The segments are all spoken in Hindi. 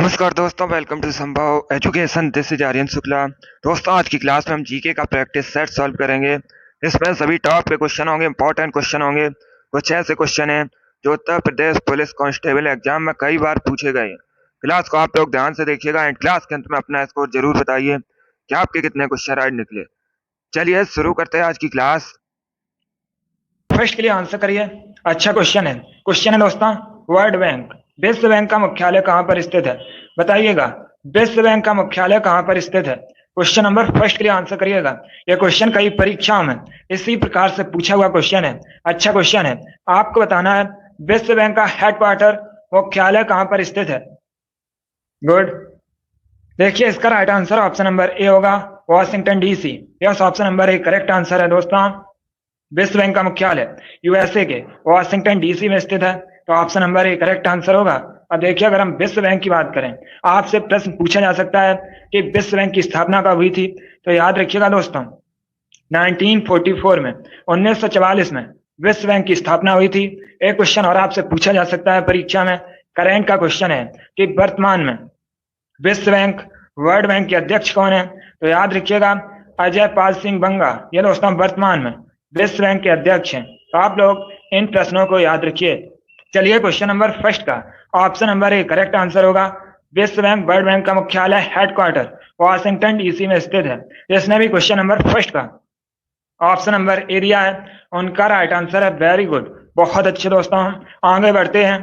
नमस्कार दोस्तों, welcome to Sambhav education. This is Aryan Shukla. दोस्तों, आज की क्लास में हम जीके का प्रैक्टिस सेट सॉल्व करेंगे। इसमें सभी टॉप के क्वेश्चन होंगे, इंपॉर्टेंट क्वेश्चन होंगे। कुछ ऐसे क्वेश्चन हैं जो Uttar Pradesh police constable exam में कई बार पूछे गए हैं। क्लास को आप लोग ध्यान से देखिएगा एंड क्लास के अंत में अपना स्कोर जरूर बताइए कि आपके कितने क्वेश्चन राइट निकले। चलिए शुरू करते हैं आज की क्लास। फर्स्ट के लिए आंसर करिए। अच्छा क्वेश्चन है दोस्तों। वर्ल्ड बैंक, विश्व बैंक का मुख्यालय कहाँ पर स्थित है? बताइएगा, विश्व बैंक का मुख्यालय कहाँ पर स्थित है? क्वेश्चन नंबर फर्स्ट के लिए आंसर करिएगा। यह क्वेश्चन कई परीक्षाओं में इसी प्रकार से पूछा हुआ क्वेश्चन है। अच्छा क्वेश्चन है। आपको बताना है विश्व बैंक का हेडक्वार्टर, मुख्यालय कहाँ पर स्थित है? गुड। देखिए, इसका right answer option number A होगा, Washington DC. Yes, option number A correct answer है दोस्तों। विश्व बैंक का मुख्यालय यूएसए के वॉशिंगटन डीसी में स्थित है, तो option number A correct answer होगा। अब देखिए, अगर हम विश्व बैंक की बात करें, आपसे प्रश्न पूछा जा सकता है कि विश्व बैंक की स्थापना कब हुई थी, तो याद रखिएगा दोस्तों, 1944 में, 1944 में विश्व बैंक की स्थापना हुई थी। एक क्वेश्चन और आपसे पूछा जा सकता है परीक्षा में, करेंट का क्वेश्चन है कि वर्तमान में विश्व बैंक, वर्ल्ड बैंक के अध्यक्ष कौन है? तो याद रखिएगा, अजय पाल सिंह बंगा, ये दोस्तों वर्तमान में विश्व बैंक के अध्यक्ष हैं। तो आप लोग इन प्रश्नों को याद रखिए। चलिए, क्वेश्चन नंबर फर्स्ट का option number A correct answer होगा। विश्व बैंक, वर्ल्ड बैंक का मुख्यालय, हेडक्वार्टर वॉशिंगटन डीसी में स्थित है। जिसने भी क्वेश्चन नंबर फर्स्ट का ऑप्शन नंबर ए दिया है, उनका राइट आंसर है। वेरी गुड, बहुत अच्छे दोस्तों। हम आगे बढ़ते हैं।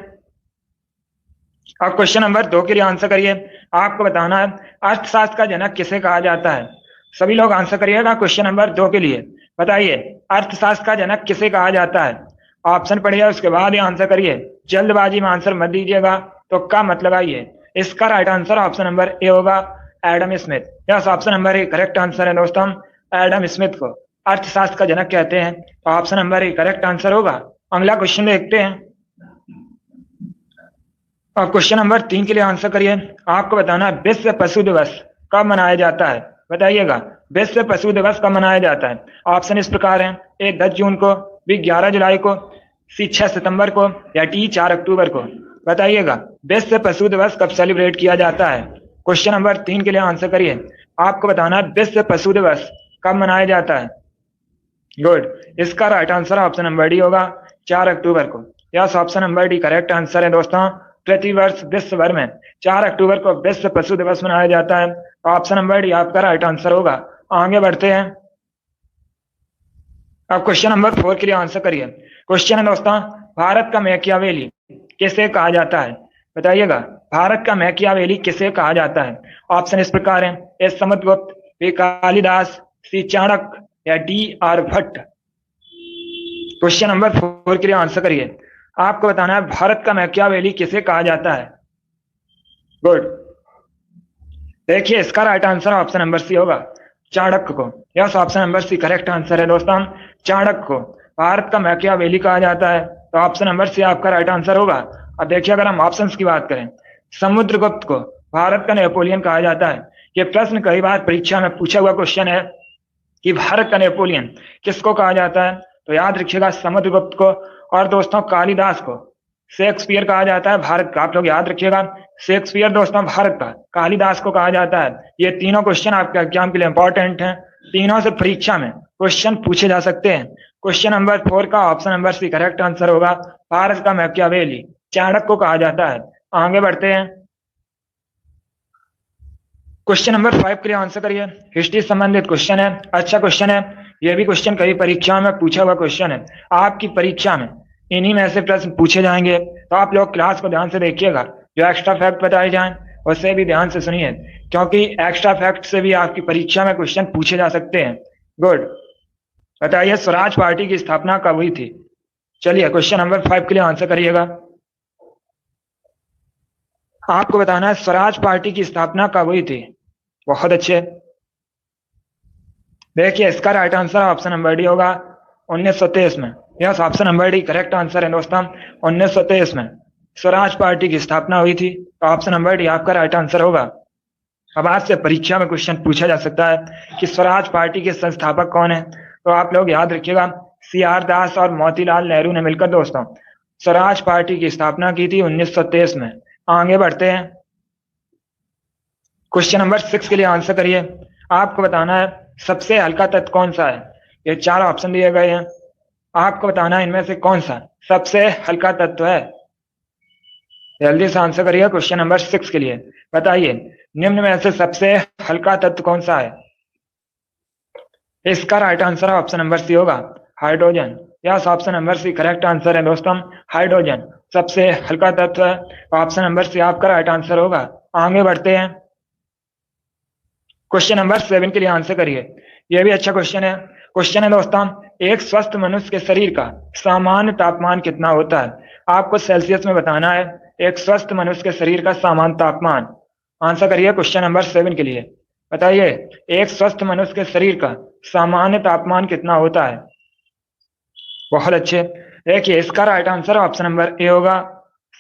अब क्वेश्चन नंबर 2 के लिए आंसर करिए। आपको बताना है अर्थशास्त्र का जनक किसे कहा जाता है? सभी लोग आंसर करिएगा क्वेश्चन नंबर 2 के लिए। बताइए, अर्थशास्त्र का जनक किसे कहा जाता है? ऑप्शन पढ़िए, उसके बाद ही आंसर करिए। जल्दबाजी में आंसर मत दीजिएगा, तो का मत लगाइए। इसका right answer option number A होगा, Adam Smith. Yes, option number A correct answer है दोस्तों। एडम स्मिथ को अर्थशास्त्र का जनक कहते हैं, तो option number A correct answer होगा। अगला क्वेश्चन देखते हैं। और क्वेश्चन नंबर 3 के लिए आंसर करिए। आपको बताना है विश्व पशु दिवस कब मनाया जाता है? बताइएगा, विश्व पशु दिवस कब मनाया जाता है? ऑप्शन इस प्रकार है, ए 10 जून को, बी 11 जुलाई को, सी 6 सितंबर को, या डी 4 अक्टूबर को। बताइएगा, विश्व पशु दिवस कब सेलिब्रेट किया जाता है? क्वेश्चन नंबर 3 के लिए आंसर करिए। आपको बताना है विश्व पशु दिवस कब मनाया जाता है? गुड, इसका right answer option number D होगा, 4 अक्टूबर को। Yes, option number D correct answer है दोस्तों। प्रतिवर्ष विश्व भर में 4 अक्टूबर को विश्व पशु दिवस मनाया जाता है। ऑप्शन नंबर डी आपका राइट आंसर होगा। आगे बढ़ते हैं। अब क्वेश्चन नंबर 4 के लिए आंसर करिए। क्वेश्चन है दोस्तों, भारत का मैकियावेली किसे कहा जाता है? बताइएगा, भारत का मैकियावेली किसे कहा जाता है? ऑप्शन इस प्रकार है, ए समुद्रगुप्त, बी कालिदास, सी चाणक्य, या डी आर्यभट्ट। क्वेश्चन नंबर 4 के लिए आंसर करिए। आपको बताना है भारत का मैकियावेली किसे कहा जाता है? गुड। देखिए, इसका right answer option number C होगा, चाणक्य को। Yes, option number C correct answer है दोस्तों। चाणक्य को भारत का मैकियावेली कहा जाता है, तो ऑप्शन नंबर सी आपका राइट आंसर होगा। अब देखिए, अगर हम ऑप्शंस की बात करें, समुद्रगुप्त को भारत का नेपोलियन कहा जाता है। यह प्रश्न कई बार परीक्षा में पूछा हुआ क्वेश्चन है कि भारत का नेपोलियन किसको कहा जाता है, तो याद रखिएगा समुद्रगुप्त को। और दोस्तों, कालिदास को शेक्सपियर कहा जाता है भारत का। आप लोग याद रखिएगा, शेक्सपियर दोस्तों भारत का, कालिदास को कहा जाता है। ये तीनों क्वेश्चन आपके एग्जाम के लिए इंपॉर्टेंट हैं। तीनों से परीक्षा में क्वेश्चन पूछे जा सकते हैं। क्वेश्चन नंबर 4 का option number C correct answer होगा। भारत का मैकियावेली चाणक्य को कहा जाता है। आगे बढ़ते हैं। क्वेश्चन नंबर 5 के लिए आंसर करिए। हिस्ट्री संबंधित क्वेश्चन है, अच्छा क्वेश्चन है। यह भी क्वेश्चन कई परीक्षाओं में पूछा हुआ क्वेश्चन है। आपकी परीक्षा में इन्हीं में से प्रश्न पूछे जाएंगे, तो आप लोग क्लास को ध्यान से देखिएगा। जो एक्स्ट्रा फैक्ट बताए जाएं उसे भी ध्यान से सुनिए, क्योंकि एक्स्ट्रा फैक्ट से भी आपकी परीक्षा में क्वेश्चन पूछे जा सकते हैं। गुड। बताइए, स्वराज पार्टी की स्थापना कब हुई थी? चलिए, क्वेश्चन नंबर 5 के लिए आंसर करिएगा। आपको बताना है स्वराज पार्टी की स्थापना कब हुई थी। बहुत अच्छे। देखिए, इसका right answer option number D होगा, 1923 में। Yes, option number D correct answer है दोस्तों। 1923 में स्वराज पार्टी की स्थापना हुई थी, तो ऑप्शन नंबर डी आपका राइट आंसर होगा। अब आज से परीक्षा में क्वेश्चन पूछा जा सकता है कि स्वराज पार्टी के संस्थापक कौन है, तो आप लोग याद रखिएगा, सी.आर. दास और मोतीलाल नेहरू ने मिलकर दोस्तों स्वराज पार्टी की स्थापना की थी 1923 में। आगे बढ़ते हैं। क्वेश्चन नंबर 6 के लिए आंसर करिए। आपको बताना है सबसे हल्का तत्व कौन सा है। ये 4 ऑप्शन दिए गए हैं, आपको बताना है इनमें से कौन सा सबसे हल्का तत्व है। जल्दी से आंसर करिए क्वेश्चन नंबर 6 के लिए। बताइए निम्न में से सबसे हल्का तत्व कौन सा है। इसका right answer option number C होगा, hydrogen. Yes, option number C correct answer है दोस्तों, हाइड्रोजन सबसे हल्का तत्व है। ऑप्शन नंबर सी आपका राइट आंसर होगा। आगे बढ़ते हैं, क्वेश्चन नंबर 7 के लिए आंसर करिए। यह भी अच्छा क्वेश्चन है। क्वेश्चन है दोस्तों, एक स्वस्थ मनुष्य के शरीर का सामान्य तापमान कितना होता है। आपको सेल्सियस में बताना है एक स्वस्थ मनुष्य के शरीर का सामान्य तापमान। आंसर करिए क्वेश्चन नंबर 7 के लिए। बताइए एक स्वस्थ मनुष्य के शरीर का सामान्य तापमान कितना होता है। बहुत अच्छे। देखिए इसका right answer option number A होगा,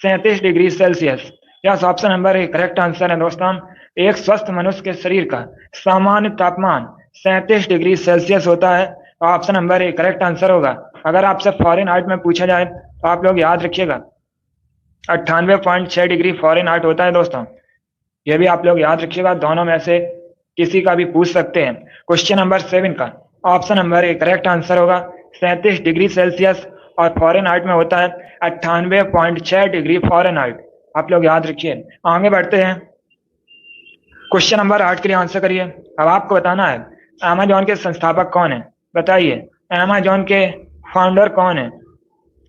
37 degree Celsius. Yes, option number A correct answer है दोस्तों। एक स्वस्थ मनुष्य के शरीर का सामान्य तापमान 37 डिग्री सेल्सियस होता है। Option number A correct answer होगा। अगर आपसे फ़ारेनहाइट में पूछा जाए तो आप लोग याद रखिएगा 98.6 डिग्री फ़ारेनहाइट होता है दोस्तों। यह भी आप लोग याद रखिएगा, दोनों में से किसी का भी पूछ सकते हैं। क्वेश्चन नंबर 7 का option number A correct answer होगा, 37 डिग्री सेल्सियस और फ़ारेनहाइट में होता है 98.6 डिग्री फ़ारेनहाइट। आप लोग याद रखिए। आगे बढ़ते हैं, क्वेश्चन नंबर 8 के लिए आंसर करिए। अब आपको बताना है अमेजॉन के संस्थापक कौन है। बताइए अमेजॉन के फाउंडर कौन है।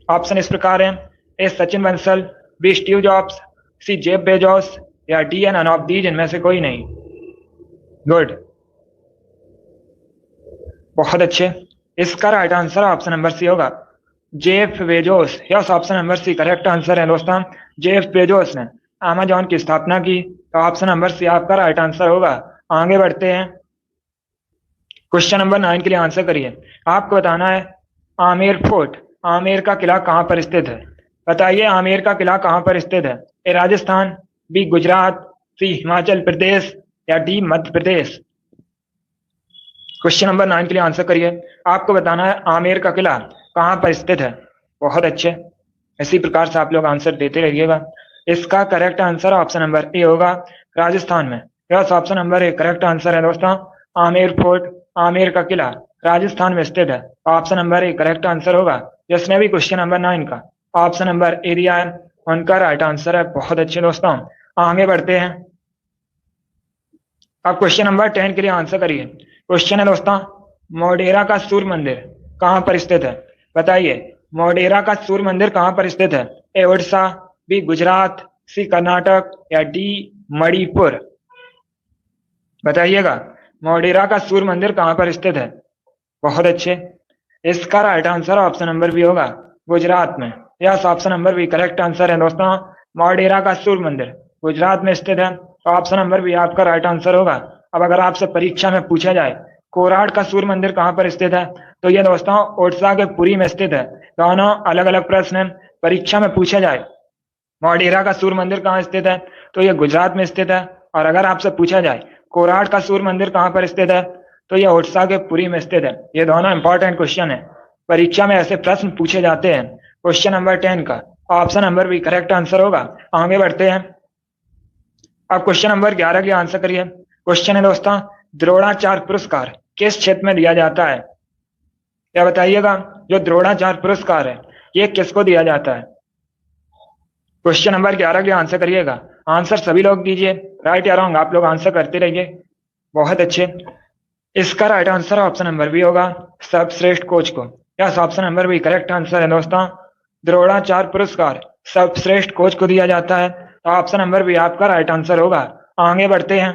ऑप्शन इस प्रकार है, A Sachin Bansal, B Steve Jobs, C Jeff Bezos या डी एन ऑफ दीज इनमें से कोई नहीं। गुड, बहुत अच्छे। इसका right answer option number C होगा, Jeff Bezos. Yes, option number C correct answer है दोस्तों, जेफ बेजोस ने अमेजॉन की स्थापना की। तो ऑप्शन नंबर सी आपका राइट आंसर होगा। आगे बढ़ते हैं, क्वेश्चन नंबर 9 के लिए आंसर करिए। आपको बताना है आमेर फोर्ट, आमेर का किला कहां पर स्थित है। बताइए आमेर का किला कहां पर स्थित है। ए राजस्थान, बी गुजरात, सी हिमाचल प्रदेश या D Madhya Pradesh. Question number 9 के लिए आंसर करिए। आपको बताना है आमेर का किला कहां पर स्थित है। बहुत अच्छे, इसी प्रकार से आप लोग आंसर देते रहिएगा। इसका correct answer option number A होगा, राजस्थान में। Yes, option number A correct answer है दोस्तों, आमेर फोर्ट, आमेर का किला राजस्थान में स्थित है। Option number A correct answer होगा। जिसने भी क्वेश्चन नंबर 9 का ऑप्शन नंबर ए दिया है उनका राइट आंसर है। बहुत अच्छे दोस्तों, आगे बढ़ते हैं। अब क्वेश्चन नंबर 10 के लिए आंसर करिए। क्वेश्चन है दोस्तों, मोढेरा का सूर्य मंदिर कहां पर स्थित है। बताइए मोढेरा का सूर्य मंदिर कहां पर स्थित है। ए उड़ीसा, बी गुजरात, सी कर्नाटक या डी मणिपुर। बताइएगा मोढेरा का सूर्य मंदिर कहां पर स्थित है। बहुत अच्छे। इसका right answer option number B होगा, गुजरात में। Yes, option number B correct answer है दोस्तों, मोढेरा का सूर्य मंदिर गुजरात में स्थित है। तो ऑप्शन नंबर बी आपका राइट आंसर होगा। अब अगर आपसे परीक्षा में पूछा जाए कोराड का सूर्य मंदिर कहां पर स्थित है, तो ये दोस्तों ओडिशा के पुरी में स्थित है। दोनों अलग अलग प्रश्न है, परीक्षा में पूछा जाए मोढेरा का सूर्य मंदिर कहां स्थित है तो ये गुजरात में स्थित है, और अगर आपसे पूछा जाए कोराड का सूर्य मंदिर कहां पर स्थित है तो ये ओडिशा के पुरी में स्थित है। ये दोनों इंपॉर्टेंट क्वेश्चन है, परीक्षा में ऐसे प्रश्न पूछे जाते हैं। क्वेश्चन नंबर 10 का option number B correct answer होगा। आगे बढ़ते हैं, अब क्वेश्चन नंबर 11 के आंसर करिए। क्वेश्चन है दोस्तों, द्रोणाचार्य पुरस्कार किस क्षेत्र में दिया जाता है। क्या बताइएगा जो द्रोणाचार्य पुरस्कार है ये किसको दिया जाता है। क्वेश्चन नंबर 11 के आंसर करिएगा। आंसर सभी लोग दीजिए, राइट या रॉन्ग आप लोग आंसर करते रहिए। बहुत अच्छे। इसका right answer option number B होगा, सर्वश्रेष्ठ कोच को। Yes, option number B correct answer है दोस्तों, द्रोणाचार्य पुरस्कार सर्वश्रेष्ठ कोच को दिया जाता है। तो ऑप्शन नंबर बी आपका राइट आंसर होगा। आगे बढ़ते हैं,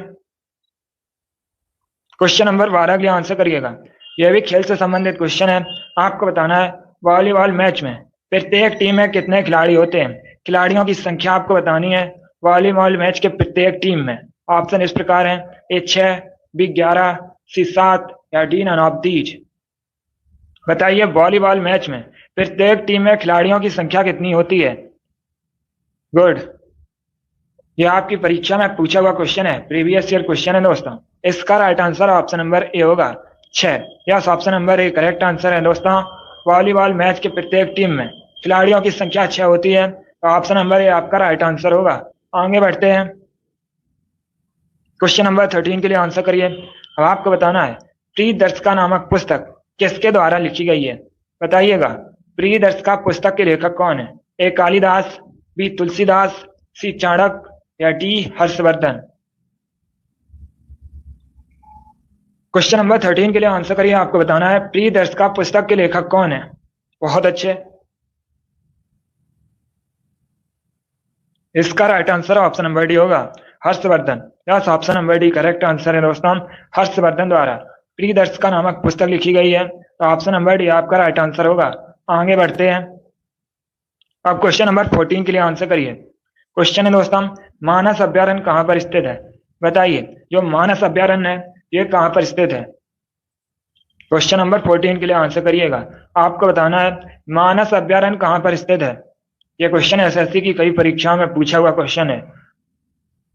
क्वेश्चन नंबर 12 के लिए आंसर करिएगा। यह भी खेल से संबंधित क्वेश्चन है। आपको बताना है वॉलीबॉल मैच में प्रत्येक टीम में कितने खिलाड़ी होते हैं। खिलाड़ियों की संख्या आपको बतानी है वॉलीबॉल मैच के प्रत्येक टीम में। ऑप्शन इस प्रकार है, ए 6, बी 11, सी 7 या डी नन ऑफ दीज। बताइए वॉलीबॉल मैच में प्रत्येक टीम में खिलाड़ियों की संख्या कितनी होती है। गुड, यह आपकी परीक्षा में पूछा हुआ क्वेश्चन है, प्रीवियस ईयर क्वेश्चन है दोस्तों। इसका right answer option number A होगा, 6। Yes, option number A correct answer है दोस्तों, वॉलीबॉल मैच के प्रत्येक टीम में खिलाड़ियों की संख्या 6 होती है। तो ऑप्शन नंबर ए आपका राइट आंसर होगा। आगे बढ़ते हैं, क्वेश्चन नंबर 13 के लिए आंसर करिए। अब आपको बताना है प्रियदर्शिका नामक पुस्तक किसके द्वारा लिखी गई है, बताइएगा। प्रियदर्शिका पुस्तक के लेखक कौन है? ए कालिदास, बी तुलसीदास, सी चाणक्य या डी हर्षवर्धन। क्वेश्चन नंबर 13 के लिए आंसर करिए। आपको बताना है प्रियदर्शिका पुस्तक के लेखक कौन है। बहुत अच्छे। इसका right answer option number D होगा, Harshvardhan. Yes, option number D correct answer है दोस्तों। हर्षवर्धन द्वारा प्रियदर्शिका नामक पुस्तक लिखी गई है, तो ऑप्शन नंबर डी आपका राइट आंसर होगा। आगे बढ़ते हैं। अब क्वेश्चन नंबर 14 के लिए आंसर करिए। क्वेश्चन है दोस्तों, मानस अभ्यारण्य कहाँ पर स्थित है, बताइए। जो मानस अभ्यारण्य है ये कहाँ पर स्थित है? क्वेश्चन नंबर 14 के लिए आंसर करिएगा। आपको बताना है मानस अभ्यारण्य कहाँ पर स्थित है। ये क्वेश्चन एसएससी की कई परीक्षाओं में पूछा हुआ क्वेश्चन है,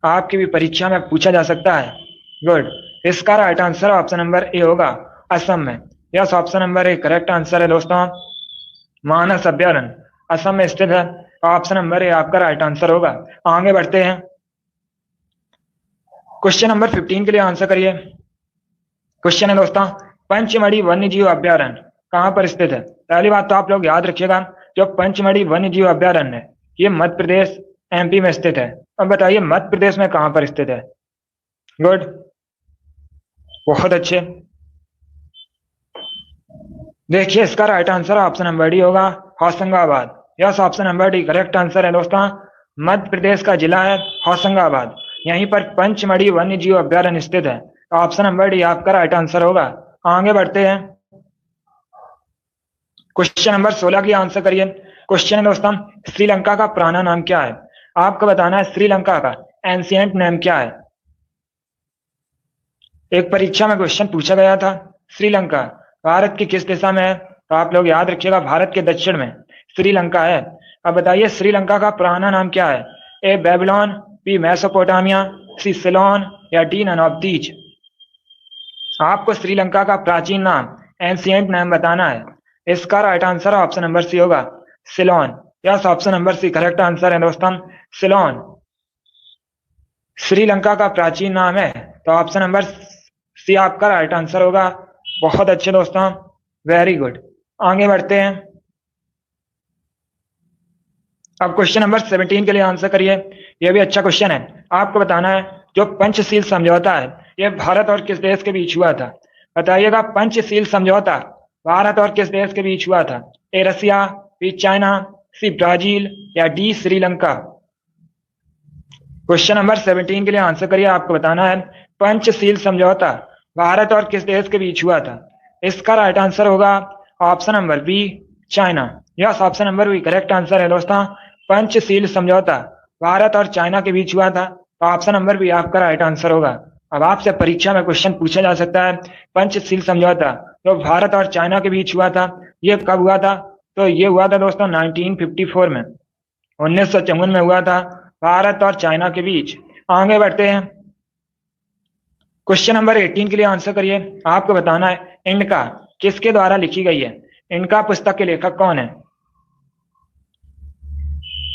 आपकी भी परीक्षा में पूछा जा सकता है। गुड। इसका right answer option number A होगा, असम में। Yes, option number A correct answer है दोस्तों। मानस अभ्यारण्य असम में स्थित है, ऑप्शन नंबर ए आपका राइट आंसर होगा। आगे बढ़ते हैं। क्वेश्चन नंबर 15 के लिए आंसर करिए। क्वेश्चन है दोस्तों, पंचमढ़ी वन्य जीव अभ्यारण्य कहाँ पर स्थित है। पहली बात तो आप लोग याद रखिएगा, जो पंचमढ़ी वन्य जीव अभ्यारण्य है ये मध्य प्रदेश एमपी में स्थित है। अब बताइए मध्य प्रदेश में कहां पर स्थित है। गुड, बहुत अच्छे। देखिए इसका right answer option number D होगा, Hoshangabad. Yes, option number D correct answer है दोस्तों। मध्य प्रदेश का जिला है होशंगाबाद, यहीं पर पंचमढ़ी वन्य जीव अभ्यारण्य स्थित है। ऑप्शन नंबर डी आपका राइट आंसर होगा। आगे बढ़ते हैं। क्वेश्चन नंबर 16 की आंसर करिए। क्वेश्चन है दोस्तों, श्रीलंका का पुराना नाम क्या है। आपको बताना है श्रीलंका का एंशिएंट नेम क्या है। एक परीक्षा में क्वेश्चन पूछा गया था, श्रीलंका भारत की किस दिशा में है, तो आप लोग याद रखिएगा भारत के दक्षिण में श्रीलंका है। अब बताइए श्रीलंका का पुराना नाम क्या है। ए बेबीलोन, बी मेसोपोटामिया, सी सिलोन या डी नन ऑफ दीज। आपको श्रीलंका का प्राचीन नाम एंशिएंट नेम बताना है। इसका right answer option number C होगा, Ceylon. Yes, option number C correct answer है दोस्तों, सिलोन श्रीलंका का प्राचीन नाम है, तो ऑप्शन नंबर सी आपका राइट आंसर होगा। बहुत अच्छे दोस्तों, वेरी गुड। आगे बढ़ते हैं। अब क्वेश्चन नंबर 17 के लिए आंसर करिए। यह भी अच्छा क्वेश्चन है। आपको बताना है जो पंचशील समझौता है यह भारत और किस देश के बीच हुआ था। बताइएगा पंचशील समझौता भारत और किस देश के बीच हुआ था। ए रसिया, बी चाइना, सी ब्राजील या डी श्रीलंका। क्वेश्चन नंबर 17 के लिए आंसर करिए। आपको बताना है पंचशील समझौता भारत और किस देश के बीच हुआ था। इसका राइट आंसर होगा option number B, China. Yes, option number B correct answer है दोस्तों। पंचशील समझौता भारत और चाइना के बीच हुआ था, तो ऑप्शन नंबर बी आपका राइट आंसर होगा। अब आपसे परीक्षा में क्वेश्चन पूछा जा सकता है पंचशील समझौता जो भारत और चाइना के बीच हुआ था ये कब हुआ था, तो ये हुआ था दोस्तों 1954 में, 1954 में हुआ था भारत और चाइना के बीच। आगे बढ़ते हैं। क्वेश्चन नंबर 18 के लिए आंसर करिए। आपको बताना है इंडका किसके द्वारा लिखी गई है। इंडका पुस्तक के लेखक कौन है।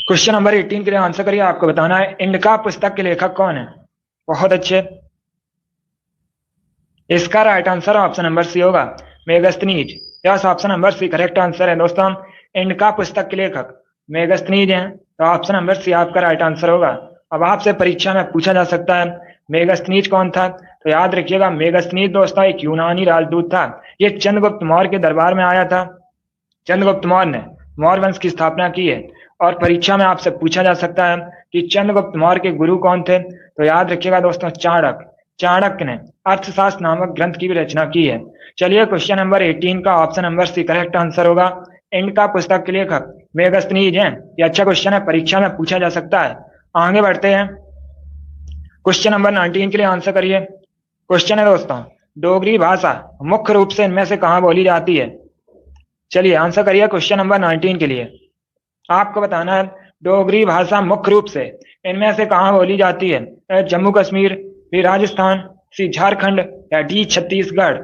क्वेश्चन नंबर 18 के लिए आंसर करिए। आपको बताना है इंडका पुस्तक के लेखक कौन है। बहुत अच्छे। इसका right answer option number C होगा, Megasthenes. Yes, option number C correct answer है दोस्तों। इंडका पुस्तक के लेखक मेगस्थनीज हैं, तो ऑप्शन नंबर सी आपका राइट आंसर होगा। अब आपसे परीक्षा में पूछा जा सकता है मेगस्थनीज कौन था, तो याद रखिएगा मेगस्थनीज दोस्तों एक यूनानी राजदूत था। ये चंद्रगुप्त मौर्य के दरबार में आया था। चंद्रगुप्त मौर्य ने मौर्य वंश की स्थापना की है, और परीक्षा में आपसे पूछा जा सकता है कि चंद्रगुप्त मौर्य के गुरु कौन थे, तो याद रखिएगा दोस्तों चाणक्य। चाणक्य ने अर्थशास्त्र नामक ग्रंथ की भी रचना की है। चलिए क्वेश्चन नंबर 18 का option number C correct answer होगा। इंडका पुस्तक के लेखक मेगस्थनीज हैं। ये अच्छा क्वेश्चन है, परीक्षा में पूछा जा सकता है। आगे बढ़ते हैं। क्वेश्चन नंबर 19 के लिए आंसर करिए। क्वेश्चन है दोस्तों, डोगरी भाषा मुख्य रूप से इनमें से कहां बोली जाती है। चलिए आंसर करिए क्वेश्चन नंबर 19 के लिए। आपको बताना है डोगरी भाषा मुख्य रूप से इनमें से कहां बोली जाती है। जम्मू कश्मीर, बी राजस्थान, सी झारखंड या डी छत्तीसगढ़।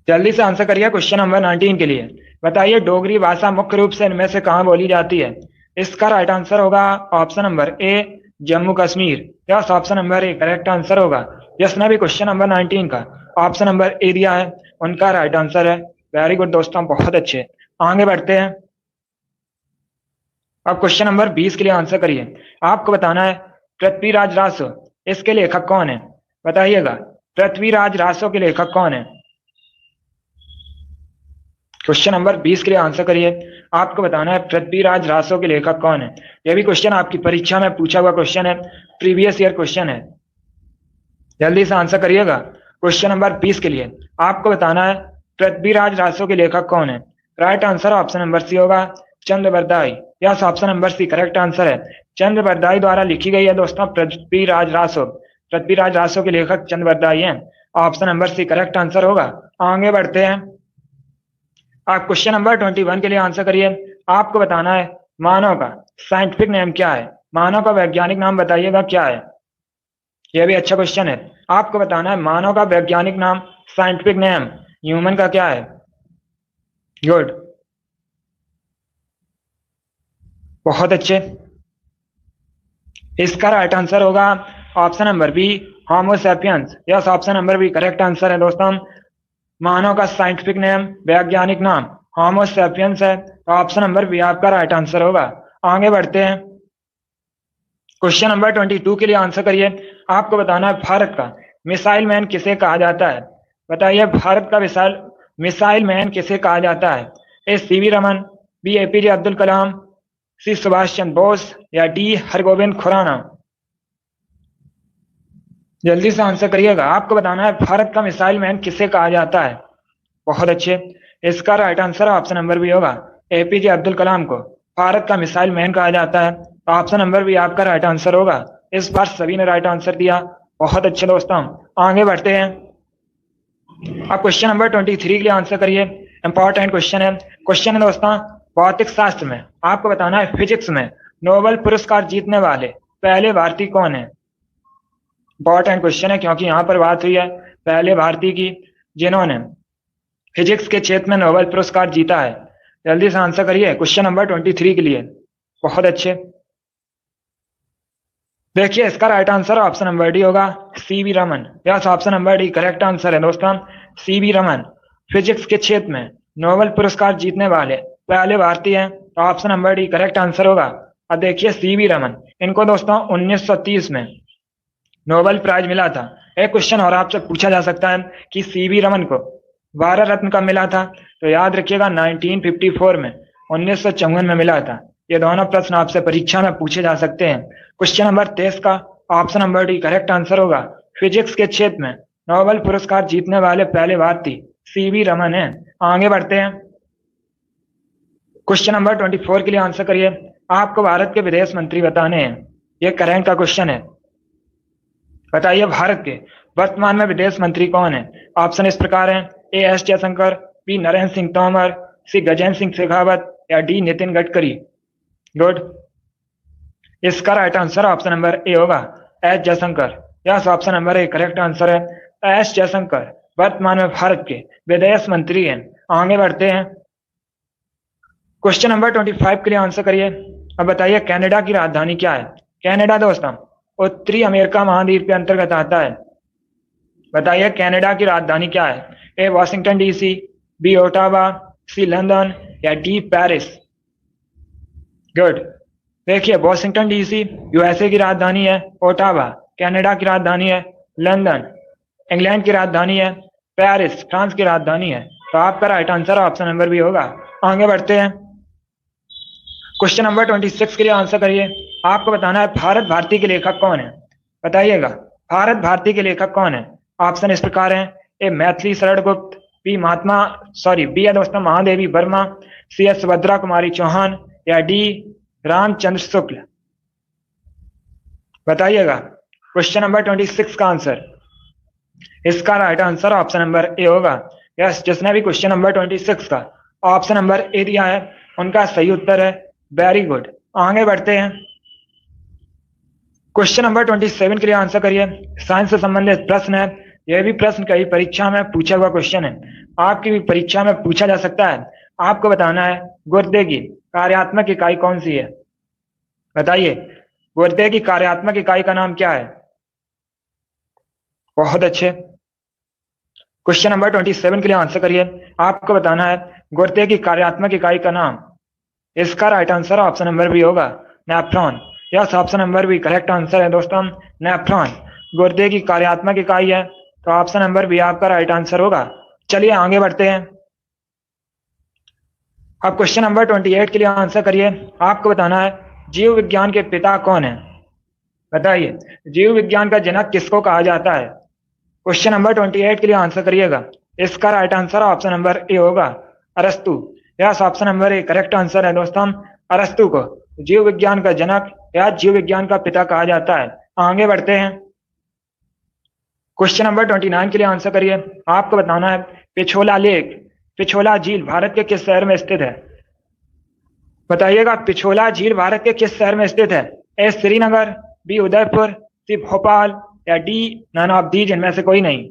जल्दी से आंसर करिए क्वेश्चन नंबर 19 के लिए। बताइए डोगरी भाषा मुख्य रूप से इनमें से कहां बोली जाती है। इसका राइट आंसर होगा option number A, Jammu Kashmir. Yes, option number A correct answer होगा। जिसने भी क्वेश्चन नंबर 19 का ऑप्शन नंबर ए दिया है उनका राइट आंसर है। वेरी गुड दोस्तों, बहुत अच्छे। आगे बढ़ते हैं। अब क्वेश्चन नंबर 20 के लिए आंसर करिए। आपको बताना है पृथ्वीराज रासो इसके लेखक कौन है? बताइएगा, पृथ्वीराज रासो के लेखक कौन है? क्वेश्चन नंबर 20 के लिए आंसर करिए। आपको बताना है पृथ्वीराज रासो के लेखक कौन है। यह भी क्वेश्चन आपकी परीक्षा में पूछा हुआ क्वेश्चन है, प्रीवियस ईयर क्वेश्चन है। जल्दी से आंसर करिएगा। क्वेश्चन नंबर 20 के लिए आपको बताना है पृथ्वीराज रासो के लेखक कौन है। Right answer option number C होगा, Chandbardai. Yes, option number C correct answer है। चंद्रबरदाई द्वारा लिखी गई है दोस्तों पृथ्वीराज रासो। पृथ्वीराज रासो के लेखक चंद्रबरदाई हैं। Option number C correct answer होगा। आगे बढ़ते हैं। आप क्वेश्चन नंबर 21 के लिए आंसर करिए। आपको बताना है मानव का साइंटिफिक नेम क्या है। मानव का वैज्ञानिक नाम बताइएगा क्या है। यह भी अच्छा क्वेश्चन है। आपको बताना है मानव का वैज्ञानिक नाम, साइंटिफिक नेम ह्यूमन का क्या है। गुड, बहुत अच्छे। इसका राइट आंसर होगा option number B, Homo sapiens. Yes, option number B correct answer है दोस्तों। मानव का साइंटिफिक नेम, वैज्ञानिक नाम होमो सैपियंस है। तो ऑप्शन नंबर बी आपका राइट आंसर होगा। आगे बढ़ते हैं। क्वेश्चन नंबर 22 के लिए आंसर करिए। आपको बताना है भारत का मिसाइल मैन किसे कहा जाता है। बताइए, भारत का मिसाइल मैन किसे कहा जाता है। A C V Raman, B A P J Abdul Kalam, C Subhash Chandra Bose या डी हरगोविंद खुराना। जल्दी से आंसर करिएगा। आपको बताना है भारत का मिसाइल मैन किसे कहा जाता है। बहुत अच्छे। इसका right answer option number B होगा, एपीजे अब्दुल कलाम को भारत का मिसाइल मैन कहा जाता है। ऑप्शन नंबर बी आपका राइट आंसर होगा। इस बार सभी ने राइट आंसर दिया, बहुत अच्छे दोस्तों। आगे बढ़ते हैं। अब क्वेश्चन नंबर 23 के लिए आंसर करिए। इंपॉर्टेंट क्वेश्चन है। क्वेश्चन है दोस्तों, भौतिक शास्त्र में आपको बताना है फिजिक्स में नोबेल पुरस्कार जीतने वाले पहले भारतीय कौन है। इंपॉर्टेंट क्वेश्चन है क्योंकि यहाँ पर बात हुई है पहले भारतीय की जिन्होंने फिजिक्स के क्षेत्र में नोबेल पुरस्कार जीता है। जल्दी से आंसर करिए क्वेश्चन नंबर 23 के लिए। बहुत अच्छे। देखिए, इसका right answer option number D होगा, C V Raman. Yes, option number D correct answer है दोस्तों। सीवी रमन फिजिक्स के क्षेत्र में नोबेल पुरस्कार जीतने वाले पहले भारतीय हैं। तो option number D correct answer होगा। अब देखिए, सीवी रमन, इनको दोस्तों 1930 में नोबेल प्राइज मिला था। एक क्वेश्चन और आपसे पूछा जा सकता है कि सीवी रमन को भारत रत्न कब मिला था। तो याद रखिएगा 1954 में, 1954 में मिला था। ये दोनों प्रश्न आपसे परीक्षा में पूछे जा सकते हैं। क्वेश्चन नंबर 23 का option number D correct answer होगा। फिजिक्स के क्षेत्र में नोबेल पुरस्कार जीतने वाले पहले भारतीय सीवी रमन है। आगे बढ़ते हैं। क्वेश्चन नंबर 24 के लिए आंसर करिए। आपको भारत के विदेश मंत्री बताने हैं। ये करंट का क्वेश्चन है। बताइए, भारत के वर्तमान में विदेश मंत्री कौन है। ऑप्शन इस प्रकार हैं, A S Jaishankar, B Narendra Singh Tomar, C Gajendra Singh Shekhawat या डी नितिन गडकरी। गुड, इसका right answer option number A होगा, S Jaishankar. Yes, option number A correct answer है। एस जयशंकर वर्तमान में भारत के विदेश मंत्री हैं। आगे बढ़ते हैं। क्वेश्चन नंबर 25 के लिए आंसर करिए। अब बताइए, कनाडा की राजधानी क्या है। कनाडा दोस्तों उत्तरी अमेरिका महाद्वीप के अंतर्गत आता है। बताइए, कनाडा की राजधानी क्या है। A Washington DC, B Ottawa, C London या डी पेरिस। गुड, देखिए, वॉशिंगटन डीसी यूएसए की राजधानी है, ओटावा कनाडा की राजधानी है, लंदन इंग्लैंड की राजधानी है, पेरिस फ्रांस की राजधानी है। तो आपका right answer option number B होगा। आगे बढ़ते हैं। क्वेश्चन नंबर 26 के लिए आंसर करिए। आपको बताना है भारत भारती के लेखक कौन है। बताइएगा, भारत भारती के लेखक कौन है। ऑप्शन इस प्रकार हैं, ए मैथिली शरण गुप्त, बी है दोस्तों महादेवी वर्मा, सी है सुभद्रा कुमारी चौहान या डी रामचंद्र शुक्ल। बताइएगा क्वेश्चन नंबर 26 का आंसर। इसका right answer option number A होगा। यस, जिसने भी क्वेश्चन नंबर 26 का ऑप्शन नंबर ए दिया है उनका सही उत्तर है। वेरी गुड, आगे बढ़ते हैं। क्वेश्चन नंबर 27 के लिए आंसर करिए। साइंस से संबंधित प्रश्न है। यह भी प्रश्न कई परीक्षा में पूछा हुआ क्वेश्चन है, आपकी भी परीक्षा में पूछा जा सकता है। आपको बताना है गुर्दे की कार्यात्मक इकाई कौन सी है। बताइए, गुर्दे की कार्यात्मक इकाई का नाम क्या है? बहुत अच्छे। क्वेश्चन नंबर 27 के लिए आंसर करिए। आपको बताना है गुर्दे की कार्यात्मक इकाई का नाम। इसका right answer option number B होगा, nephron. Yes, option number B correct answer है दोस्तों, नेफ्रॉन गुर्दे की कार्यात्मक इकाई है, तो ऑप्शन नंबर बी आपका राइट आंसर होगा। चलिए आगे बढ़ते हैं। अब क्वेश्चन नंबर 28 के लिए आंसर करिए। आपको बताना है जीव विज्ञान के पिता कौन है? बताइए, जीव विज्ञान का जनक किसको कहा जाता है? क्वेश्चन नंबर 28 के लिए आंसर करिएगा। इसका right answer option number A होगा, अरस्तु। Yes, option number A correct answer है दोस्तों, अरस्तु को जीव विज्ञान का जनक या जीव विज्ञान का पिता कहा जाता है। आगे बढ़ते हैं। क्वेश्चन नंबर 29 के लिए आंसर करिए। आपको बताना है पिछोला लेक, पिछोला झील भारत के किस शहर में स्थित है? बताइएगा, पिछोला झील भारत के किस शहर में स्थित है? ए श्रीनगर, बी उदयपुर, सी भोपाल या डी नन ऑफ दीज इनमें से कोई नहीं।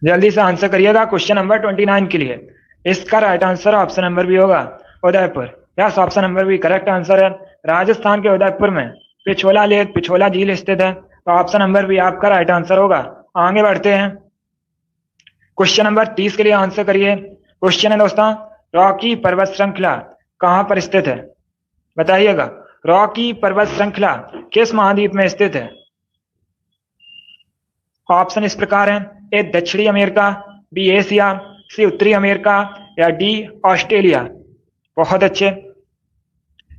जल्दी से आंसर करिएगा क्वेश्चन नंबर 29 के लिए। इसका right answer option number B होगा, Udaipur. Yes, option number B correct answer है। राजस्थान के उदयपुर में पिछोला लेक, पिछोला झील स्थित है, तो ऑप्शन नंबर बी आपका राइट आंसर होगा। आगे बढ़ते हैं। क्वेश्चन नंबर 30 के लिए आंसर करिए। क्वेश्चन है दोस्तों, रॉकी पर्वत श्रृंखला कहां पर स्थित है? बताइएगा, रॉकी पर्वत श्रृंखला किस महाद्वीप में स्थित है? ऑप्शन इस प्रकार है, ए दक्षिणी अमेरिका, बी एशिया, सी उत्तरी अमेरिका या डी ऑस्ट्रेलिया। बहुत अच्छे।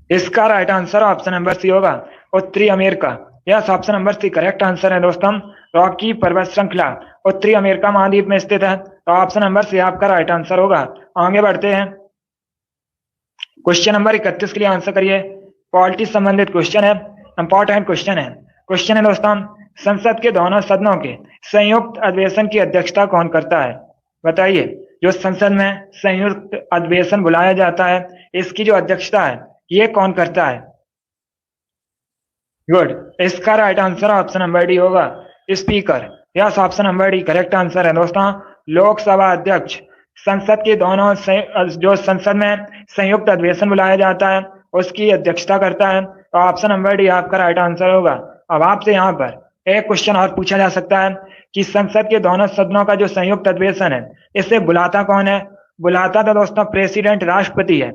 इसका right answer option number C होगा, उत्तरी America. Yes, option number C correct answer है दोस्तों, रॉकी पर्वत श्रृंखला उत्तरी अमेरिका महाद्वीप में स्थित है, तो ऑप्शन नंबर सी आपका राइट आंसर होगा। आगे बढ़ते हैं। क्वेश्चन नंबर 31 के लिए आंसर करिए। पॉलिटी संबंधित क्वेश्चन है, इंपॉर्टेंट क्वेश्चन है। क्वेश्चन है दोस्तों, संसद के दोनों सदनों के संयुक्त अधिवेशन की अध्यक्षता कौन करता है? बताइए, जो संसद में संयुक्त अधिवेशन बुलाया जाता है, इसकी जो अध्यक्षता है ये कौन करता है? गुड। इसका right answer option number D होगा, speaker. Yes, option number D correct answer है दोस्तों, लोकसभा अध्यक्ष। संसद के दोनों जो संसद में संयुक्त अधिवेशन बुलाया जाता है उसकी अध्यक्षता करता है, तो ऑप्शन नंबर डी आपका राइट आंसर होगा। अब आपसे यहाँ पर एक क्वेश्चन और पूछा जा सकता है कि संसद के दोनों सदनों का जो संयुक्त अधिवेशन है इसे बुलाता कौन है? बुलाता तो दोस्तों प्रेसिडेंट, राष्ट्रपति है,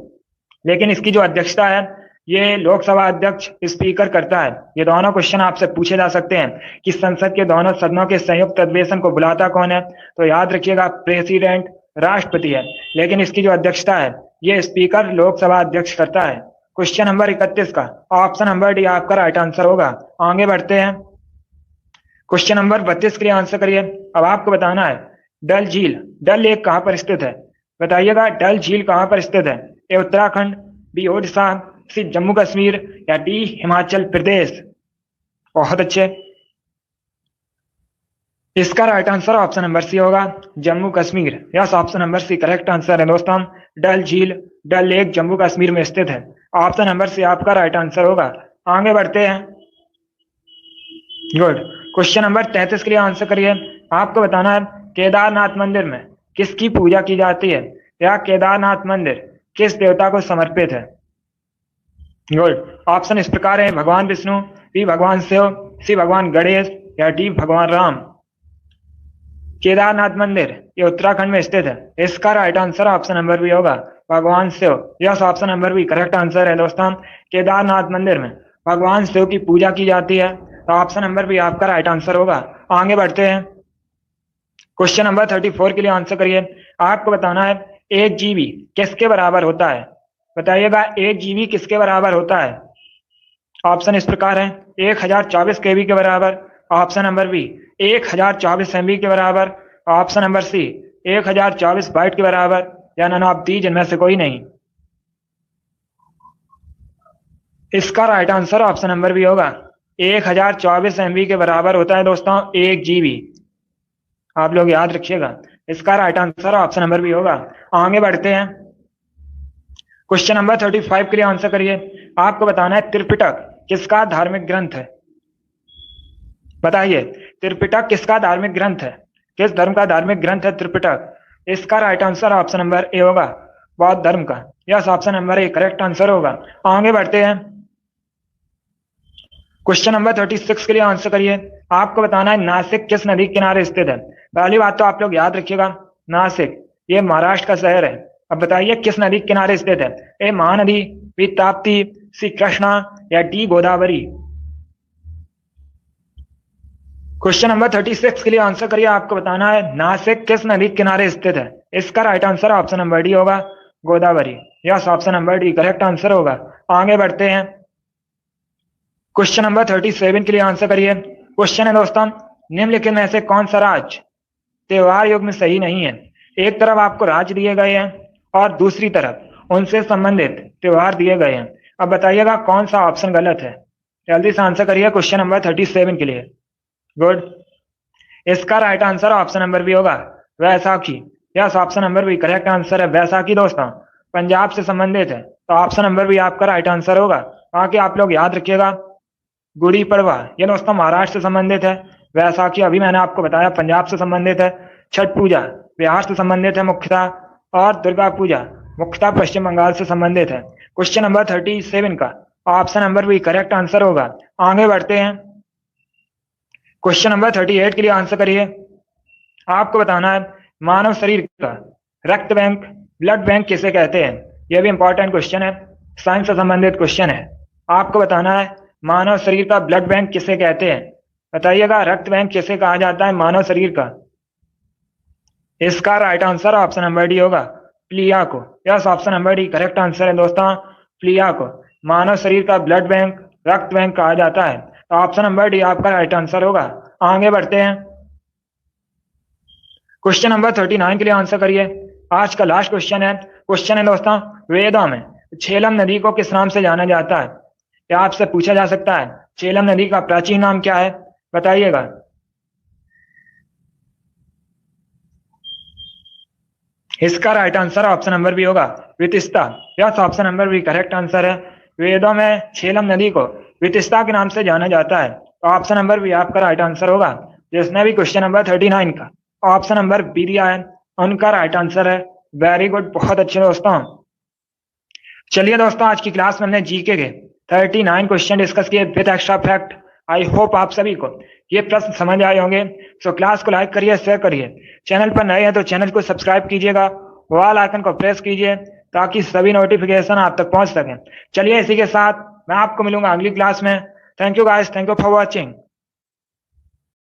लेकिन इसकी जो अध्यक्षता है ये लोकसभा अध्यक्ष, स्पीकर करता है। ये दोनों क्वेश्चन आपसे पूछे जा सकते हैं कि संसद के दोनों सदनों के संयुक्त अधिवेशन को बुलाता कौन है, तो याद रखिएगा प्रेसिडेंट, राष्ट्रपति है, लेकिन इसकी जो अध्यक्षता है ये स्पीकर, लोकसभा अध्यक्ष करता है। क्वेश्चन नंबर 31 का ऑप्शन नंबर डी आपका राइट आंसर होगा। आगे बढ़ते हैं। क्वेश्चन नंबर 32 के लिए आंसर करिए। अब आपको बताना है डल झील, डल लेक कहां पर स्थित है? बताइएगा, डल झील कहां पर स्थित है? A Uttarakhand, B Odisha, C Jammu Kashmir या डी हिमाचल प्रदेश। बहुत अच्छे। इसका right answer option number C होगा, Jammu Kashmir. Yes, option number C correct answer है दोस्तों, डल झील, डल लेक जम्मू कश्मीर में स्थित है। ऑप्शन नंबर सी आपका राइट आंसर होगा। आगे बढ़ते हैं। गुड। क्वेश्चन नंबर 33 के लिए आंसर करिए। आपको बताना है केदारनाथ मंदिर में किसकी पूजा की जाती है, या केदारनाथ मंदिर किस देवता को समर्पित है? गुड। ऑप्शन इस प्रकार है, भगवान विष्णु, बी भगवान शिव, सी भगवान गणेश या डी भगवान राम। केदारनाथ मंदिर ये उत्तराखंड में स्थित है। इसका right answer option number B होगा, भगवान Shiv. Yes, option number B correct answer है दोस्तों, केदारनाथ मंदिर में भगवान शिव की पूजा की जाती है, तो ऑप्शन नंबर बी आपका राइट आंसर होगा। आगे बढ़ते हैं। क्वेश्चन नंबर 34 के लिए आंसर करिए। आपको बताना है एक जीबी किसके बराबर होता है? बताइएगा, एक जीबी किसके बराबर होता है? ऑप्शन इस प्रकार है, 1024 केबी के बराबर, ऑप्शन नंबर बी 1024 एमबी के बराबर, ऑप्शन नंबर सी 1024 बाइट के बराबर, या नन ऑफ दीज इनमें से कोई नहीं। इसका right answer option number B होगा, 1024 एमबी के बराबर होता है दोस्तों एक जीबी। आप लोग याद रखिएगा, इसका right answer option number B होगा। आगे बढ़ते हैं। क्वेश्चन नंबर 35 के लिए आंसर करिए। आपको बताना है त्रिपिटक किसका धार्मिक ग्रंथ है? बताइए, त्रिपिटक किसका धार्मिक ग्रंथ है? किस धर्म का धार्मिक ग्रंथ है त्रिपिटक? इसका right answer option number A होगा, बौद्ध धर्म का। Yes, option number A correct answer होगा। आगे बढ़ते हैं। क्वेश्चन नंबर 36 के लिए आंसर करिए। आपको बताना है नासिक किस नदी के किनारे स्थित है। पहली बात तो आप लोग याद रखिएगा, नासिक ये महाराष्ट्र का शहर है। अब बताइए किस नदी के किनारे स्थित है। ए महानदी, बी ताप्ती, सी कृष्णा या डी गोदावरी। क्वेश्चन नंबर 36 के लिए आंसर करिए। आपको बताना है नासिक किस नदी के किनारे स्थित है। इसका right answer option number D होगा, Godavari. Yes, option number D correct answer होगा। आगे बढ़ते हैं। क्वेश्चन नंबर 37 के लिए आंसर करिए। क्वेश्चन है दोस्तों, निम्नलिखित में से कौन सा राज्य त्योहार युग में सही नहीं है। एक तरफ आपको राज्य दिए गए हैं और दूसरी तरफ उनसे संबंधित त्योहार दिए गए हैं। अब बताइएगा कौन सा ऑप्शन गलत है। जल्दी से आंसर करिए क्वेश्चन नंबर 37 के लिए। गुड। इसका right answer option number B होगा, Vaisakhi. Yes, option number B correct answer है। वैसाखी दोस्तों पंजाब से संबंधित है, तो ऑप्शन नंबर बी आपका राइट आंसर होगा। बाकी आप लोग याद रखिएगा, गुड़ी पड़वा ये दोस्तों महाराष्ट्र से संबंधित है। वैसाखी अभी मैंने आपको बताया पंजाब से संबंधित है। छठ पूजा बिहार से संबंधित है मुख्यतः, और दुर्गा पूजा मुख्यतः पश्चिम बंगाल से संबंधित है। क्वेश्चन नंबर 37 का option number B correct answer होगा। आगे बढ़ते हैं। क्वेश्चन नंबर 38 के लिए आंसर करिए। आपको बताना है मानव शरीर का रक्त बैंक, ब्लड बैंक किसे कहते हैं। यह भी इंपॉर्टेंट क्वेश्चन है, साइंस से संबंधित क्वेश्चन है। आपको बताना है मानव शरीर का ब्लड बैंक किसे कहते हैं। बताइएगा रक्त बैंक किसे कहा जाता है मानव शरीर का। इसका right answer option number D होगा, प्लिया को। Yes, option number D correct answer है दोस्तों, प्लिया को मानव शरीर का ब्लड बैंक, रक्त बैंक कहा जाता है। तो ऑप्शन नंबर डी आपका राइट आंसर होगा। आगे बढ़ते हैं। क्वेश्चन नंबर 39 के लिए आंसर करिए। आज का लास्ट क्वेश्चन है। क्वेश्चन है दोस्तों, वेदों में झेलम नदी को किस नाम से जाना जाता है। क्या आपसे पूछा जा सकता है झेलम नदी का प्राचीन नाम क्या है। बताइएगा। इसका right answer option number B होगा, Vitasta. Yes, option number B correct answer है। वेदों में झेलम नदी को वितिस्ता के नाम से जाना जाता है, तो ऑप्शन नंबर बी आपका राइट आंसर होगा। जिसने भी क्वेश्चन नंबर 39 का ऑप्शन नंबर बी दिया है उनका राइट आंसर है। वेरी गुड, बहुत अच्छे दोस्तों। चलिए दोस्तों, आज की क्लास में हमने जीके के 39 क्वेश्चन डिस्कस किए with extra fact. I hope आप सभी को ये प्रश्न समझ आए होंगे। सो क्लास को लाइक करिए, शेयर करिए। चैनल पर नए हैं तो चैनल को सब्सक्राइब कीजिएगा, ऑल आइकन को प्रेस कीजिए ताकि सभी नोटिफिकेशन आप तक पहुंच सकें। चलिए इसी के साथ मैं आपको मिलूंगा अगली क्लास में। Thank you guys, thank you for watching.